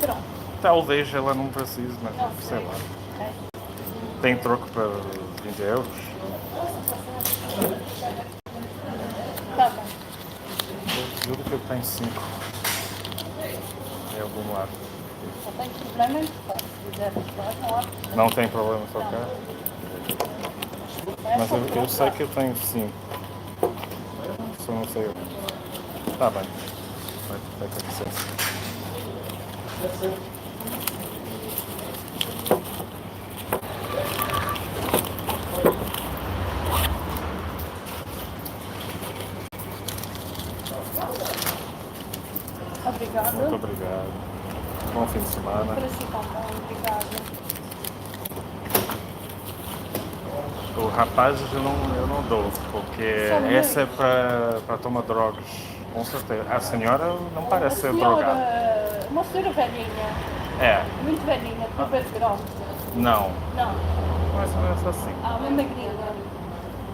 Pronto. Talvez ela não precise, mas sei lá. Ok. Tem troco para 20 euros? Tá bem. Eu juro que eu tenho 5. Em algum lado. Não tem problema em tocar. Se quiser mostrar, não há problema. Não tem problema só cá? É Mas só eu procurar. sei que eu tenho 5. Só não sei. Tá bem. Vai ter licença. Obrigada. Muito obrigado. Bom fim de semana. Para si também, obrigada. O rapaz eu não dou, porque Só essa é para tomar drogas. Com certeza. A senhora não parece ser drogada. Uma senhora velhinha, É, muito velhinha, de cabelo grosso. não. Não, Mais ou menos assim. uma magrinha,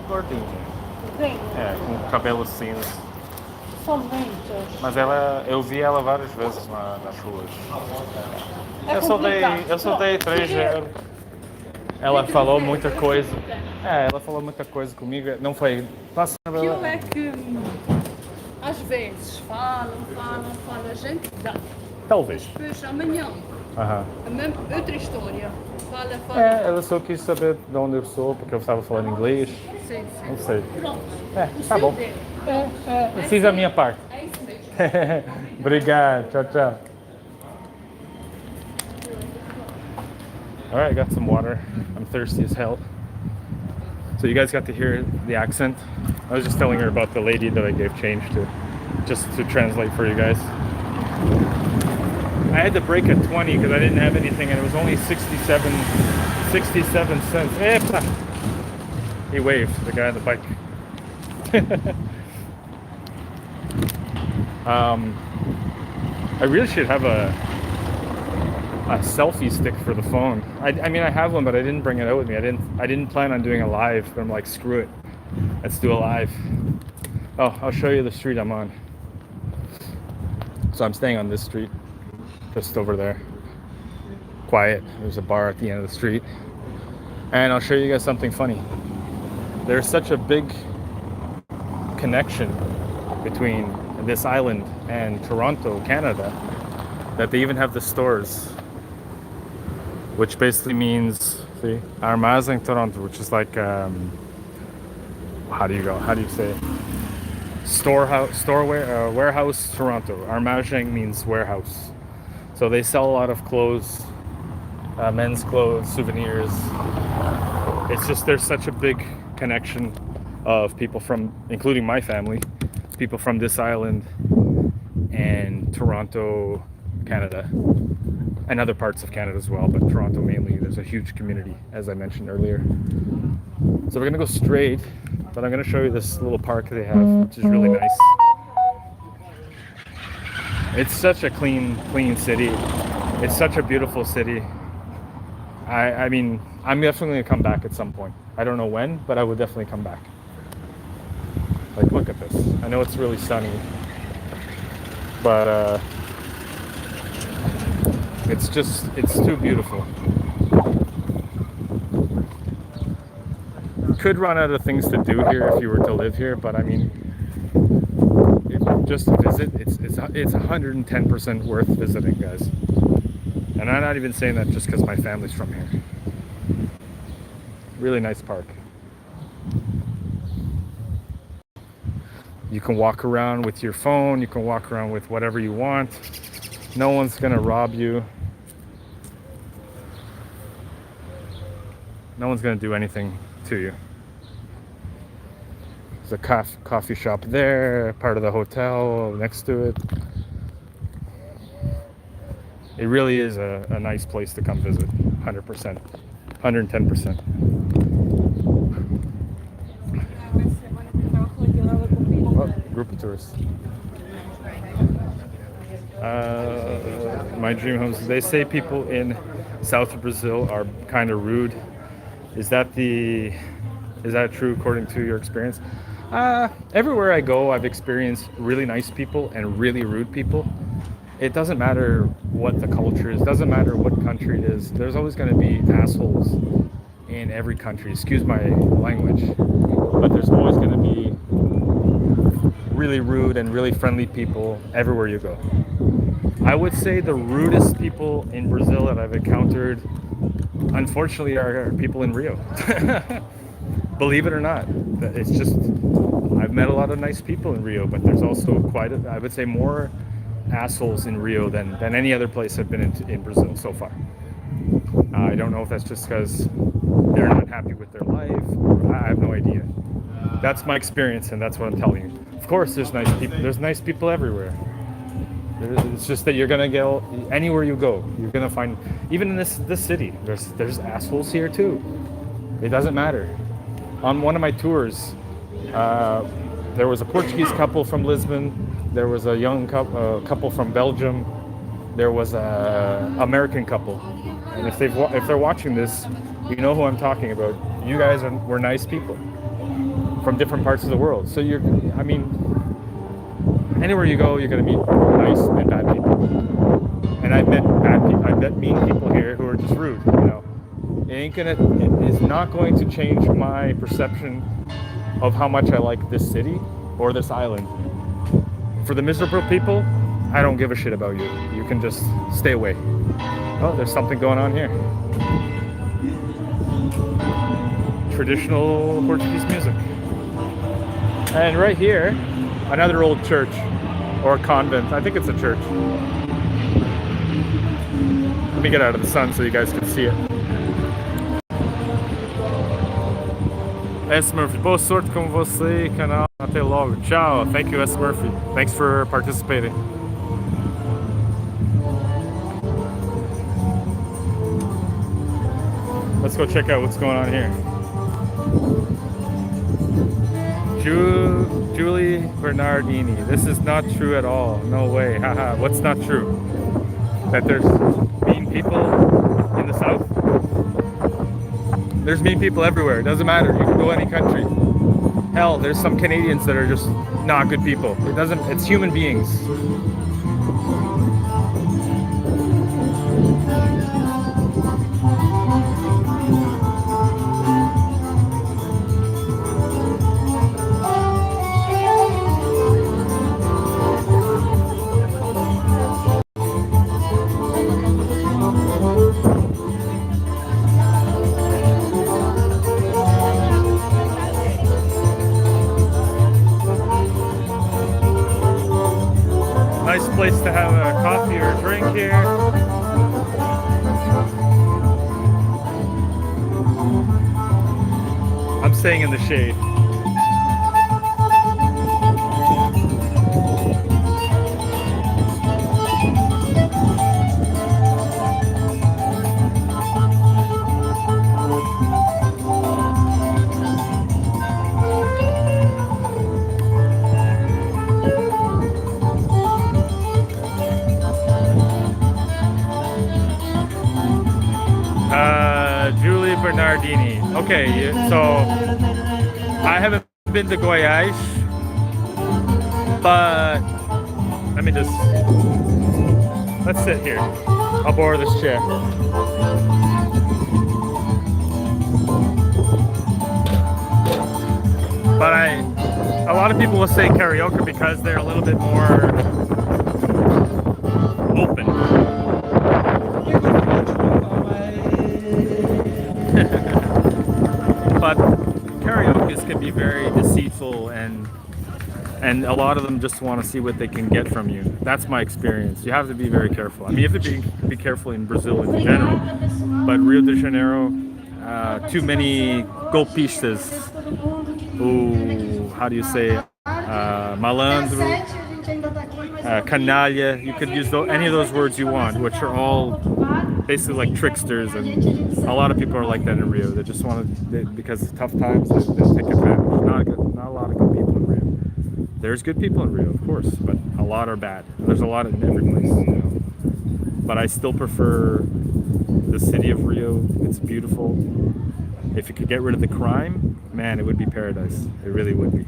Gordinha. bem, É, com cabelo cinza. são muitos. Mas eu vi ela várias vezes nas ruas. É Eu só dei 3 euros. Ela falou muita coisa. Ela falou muita coisa comigo. Não foi. Passa Aquilo é que às vezes falam, a gente dá. Talvez. Depois amanhã, Aham. a mesma, outra história. Fala. Ela só quis saber de onde eu sou, porque eu estava falando inglês. Sim, Não sim. sei. Pronto. Tá seu bom. dedo. Eu fiz a minha parte. É isso mesmo. Obrigado. Tchau, tchau. All right, I got some water. I'm thirsty as hell. So you guys got to hear the accent. I was just telling her about the lady that I gave change to, just to translate for you guys. I had to break at 20 because I didn't have anything, and it was only 67 cents. Epa! He waved, the guy on the bike. I really should have a selfie stick for the phone. I mean, I have one, but I didn't bring it out with me. I didn't plan on doing a live, but I'm like, screw it. Let's do a live. Oh, I'll show you the street I'm on. So I'm staying on this street, just over there. Quiet. There's a bar at the end of the street. And I'll show you guys something funny. There's such a big connection between this island and Toronto, Canada, that they even have the stores, which basically means, see, Armazém Toronto, which is like, how do you say it? Warehouse Toronto. Armazém means warehouse. So they sell a lot of clothes, men's clothes, souvenirs. It's just, there's such a big connection of people from, including my family, people from this island and Toronto, Canada, and other parts of Canada as well, but Toronto mainly. There's a huge community, as I mentioned earlier. So we're gonna go straight, but I'm gonna show you this little park they have, which is really nice. It's such a clean city. It's such a beautiful city. I mean, I'm definitely gonna come back at some point. I don't know when, but I would definitely come back. Like, look at this. I know it's really sunny, but it's too beautiful. Could run out of things to do here if you were to live here, but I mean, just to visit, it's 110% worth visiting, guys. And I'm not even saying that just because my family's from here. Really nice park. You can walk around with your phone, you can walk around with whatever you want. No one's gonna rob you. No one's gonna do anything to you. There's a coffee shop there, part of the hotel next to it. It really is a nice place to come visit, 100%, 110%. Oh, group of tourists. My dream homes. They say people in south of Brazil are kind of rude. Is that true according to your experience? Everywhere I go, I've experienced really nice people and really rude people. It doesn't matter what the culture is, doesn't matter what country it is. There's always going to be assholes in every country. Excuse my language, but there's always going to be really rude and really friendly people everywhere you go. I would say the rudest people in Brazil that I've encountered, unfortunately, are people in Rio. Believe it or not, it's just, I've met a lot of nice people in Rio, but there's also I would say more assholes in Rio than any other place I've been in Brazil so far. I don't know if that's just because they're not happy with their life, or I have no idea. That's my experience, and that's what I'm telling you. Of course, there's nice people. There's nice people everywhere. It's just that you're gonna go anywhere you go. You're gonna find, even in this city, there's assholes here too. It doesn't matter. On one of my tours, there was a Portuguese couple from Lisbon. There was a young couple from Belgium. There was a American couple. And if they're watching this, you know who I'm talking about. You guys were nice people from different parts of the world. So anywhere you go, you're gonna meet nice and bad people. And I've met mean people here who are just rude. You know, it is not going to change my perception of how much I like this city or this island. For the miserable people, I don't give a shit about you. You can just stay away. Oh, there's something going on here. Traditional Portuguese music. And right here, another old church or convent. I think it's a church. Let me get out of the sun so you guys can see it. S. Murphy, boa sorte com você, canal. Até logo. Ciao. Thank you, S. Murphy. Thanks for participating. Let's go check out what's going on here. Julie Bernardini. This is not true at all. No way. Haha. What's not true? That there's mean people in the south? There's mean people everywhere. It doesn't matter. You can go any country. Hell, there's some Canadians that are just not good people. It's human beings. Nice place to have a coffee or a drink here. I'm staying in the shade. Okay, so I haven't been to Goiás, but let me just, let's sit here. I'll borrow this chair. But a lot of people will say karaoke because they're a little bit more open. But karaoke can be very deceitful, and a lot of them just want to see what they can get from you. That's my experience. You have to be very careful. I mean, you have to be careful in Brazil in general, but Rio de Janeiro, too many golpistas. Ooh, how do you say malandro, canalha. You could use any of those words you want, which are all basically like tricksters, and a lot of people are like that in Rio. They just want to, because of tough times, they take advantage. Not a lot of good people in Rio. There's good people in Rio, of course, but a lot are bad. There's a lot in every place, you know. But I still prefer the city of Rio. It's beautiful. If you could get rid of the crime, man, it would be paradise. It really would be.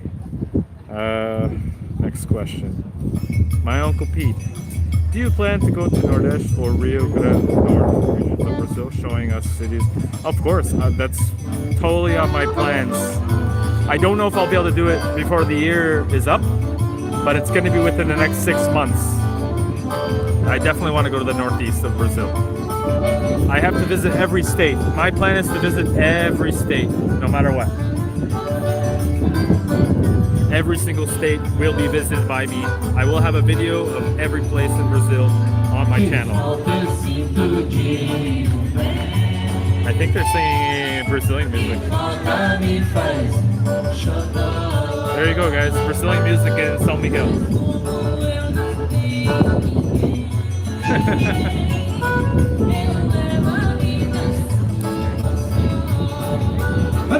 Next question. My Uncle Pete. Do you plan to go to Nordeste or Rio Grande Norte regions of Brazil, showing us cities? Of course, that's totally on my plans. I don't know if I'll be able to do it before the year is up, but it's going to be within the next 6 months. I definitely want to go to the northeast of Brazil. I have to visit every state. My plan is to visit every state, no matter what. Every single state will be visited by me. I will have a video of every place in Brazil on my channel. I think they're singing Brazilian music. There you go, guys. Brazilian music in São Miguel.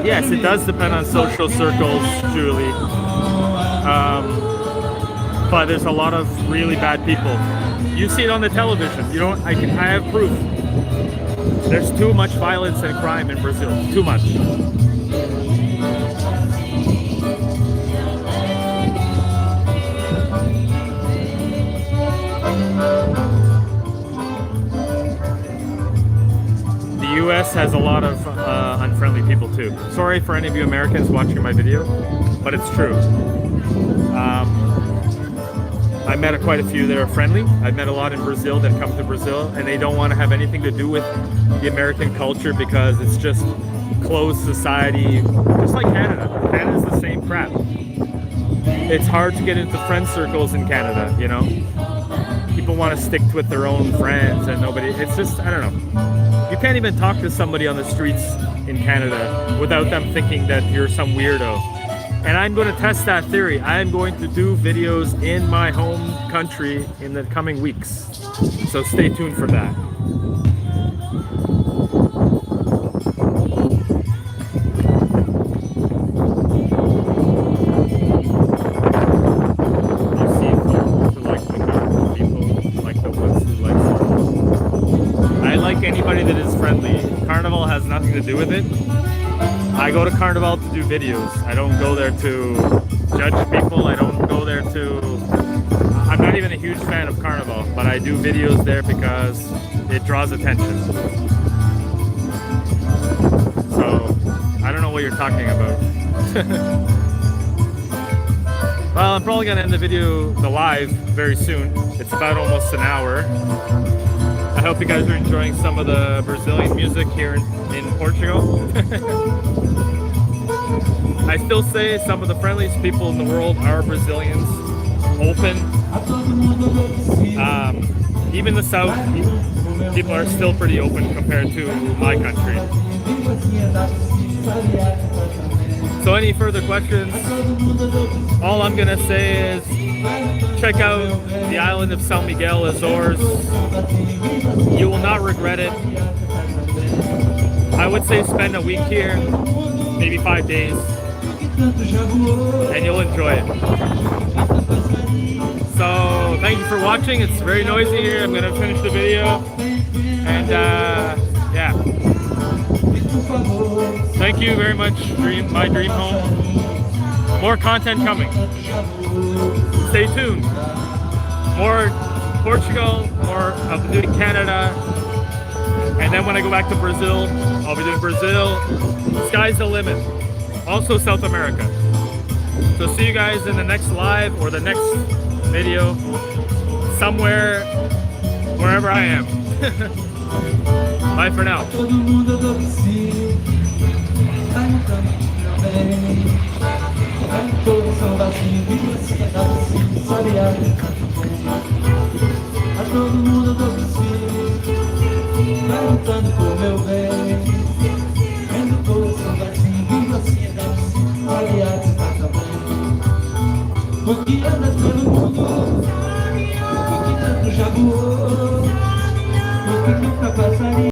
Yes, it does depend on social circles, Julie. But there's a lot of really bad people. You see it on the television. You don't. I have proof. There's too much violence and crime in Brazil. Too much. The US has a lot of unfriendly people too. Sorry for any of you Americans watching my video, but it's true. I met quite a few that are friendly. I've met a lot in Brazil that come to Brazil and they don't want to have anything to do with the American culture because it's just closed society, just like Canada. Canada's the same crap. It's hard to get into friend circles in Canada, you know? People want to stick with their own friends and nobody, it's just, I don't know. You can't even talk to somebody on the streets in Canada without them thinking that you're some weirdo. And I'm going to test that theory. I'm going to do videos in my home country in the coming weeks. So stay tuned for that. You seem to like the Carnival people, like the ones who like. I like anybody that is friendly. Carnival has nothing to do with it. I go to Carnival to do videos. I don't go there to judge people. I don't go there to... I'm not even a huge fan of Carnival, but I do videos there because it draws attention. So, I don't know what you're talking about. Well, I'm probably going to end the live very soon. It's about almost an hour. I hope you guys are enjoying some of the Brazilian music here in Portugal. I still say some of the friendliest people in the world are Brazilians. Open. Even the South, people are still pretty open compared to my country. So any further questions? All I'm gonna say is check out the island of São Miguel, Azores. You will not regret it. I would say spend a week here, maybe 5 days, and you'll enjoy it. So thank you for watching. It's very noisy here. I'm gonna finish the video, and yeah. Thank you very much, my dream home. More content coming. Stay tuned. More Portugal, more of doing Canada, and then when I go back to Brazil, I'll be doing Brazil. Sky's the limit. Also South America. So see you guys in the next live or the next video, somewhere, wherever I am. Bye for now. Todo mundo eu dou sim, vai lutando pro meu bem. Vai todo salvazinho, viva a sociedade sim, sabe a a todo mundo eu dou sim, vai lutando pro meu bem. Vendo todo salvazinho, viva a sociedade sim, sabe a também. Porque anda todo mundo